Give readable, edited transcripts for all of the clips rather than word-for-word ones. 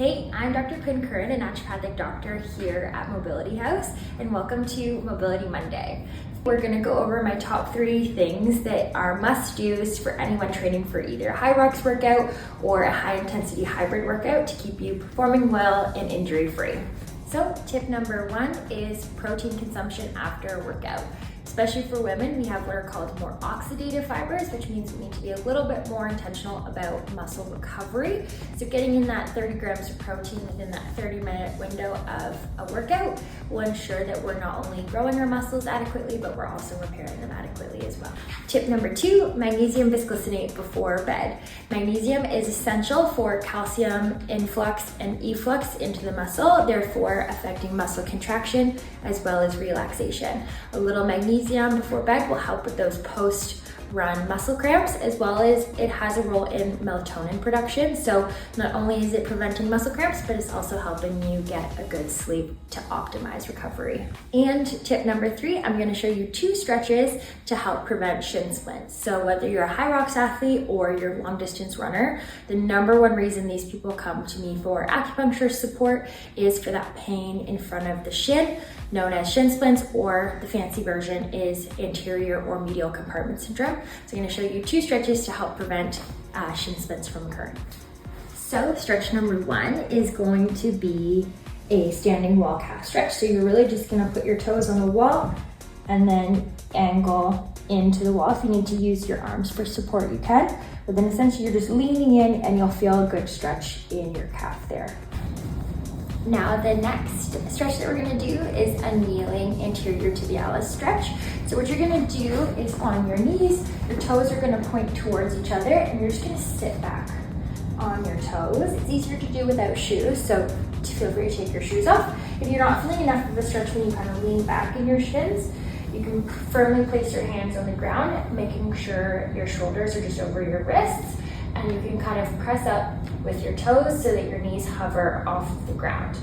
Hey, I'm Dr. Quinn Curran, a naturopathic doctor here at Mobility House, and welcome to Mobility Monday. We're going to go over my top 3 things that are must-dos for anyone training for either a HYROX workout or a high-intensity hybrid workout to keep you performing well and injury-free. So tip number 1 is protein consumption after a workout. Especially for women, we have what are called more oxidative fibers, which means we need to be a little bit more intentional about muscle recovery. So getting in that 30 grams of protein within that 30-minute window of a workout will ensure that we're not only growing our muscles adequately, but we're also repairing them adequately as well. Tip number 2, magnesium bisglycinate before bed. Magnesium is essential for calcium influx and efflux into the muscle, therefore affecting muscle contraction as well as relaxation. A little magnesium before bed will help with those post-run muscle cramps, as well as it has a role in melatonin production. So not only is it preventing muscle cramps, but it's also helping you get a good sleep to optimize recovery. And tip number 3, I'm going to show you 2 stretches to help prevent shin splints. So whether you're a HYROX athlete or you're a long distance runner, the number 1 reason these people come to me for acupuncture support is for that pain in front of the shin, known as shin splints, or the fancy version is anterior or medial compartment syndrome. So I'm going to show you 2 stretches to help prevent shin splints from occurring. So stretch number 1 is going to be a standing wall calf stretch. So you're really just going to put your toes on the wall and then angle into the wall. If you need to use your arms for support, you can. But then essentially you're just leaning in and you'll feel a good stretch in your calf there. Now the next stretch that we're going to do is a kneeling anterior tibialis stretch. So what you're going to do is on your knees, your toes are going to point towards each other and you're just going to sit back on your toes. It's easier to do without shoes, so feel free to take your shoes off. If you're not feeling enough of a stretch when you kind of lean back in your shins, you can firmly place your hands on the ground, making sure your shoulders are just over your wrists, and you can kind of press up with your toes so that your knees hover off the ground.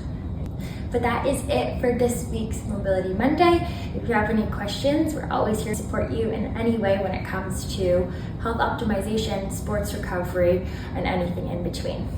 But that is it for this week's Mobility Monday. If you have any questions, we're always here to support you in any way when it comes to health optimization, sports recovery, and anything in between.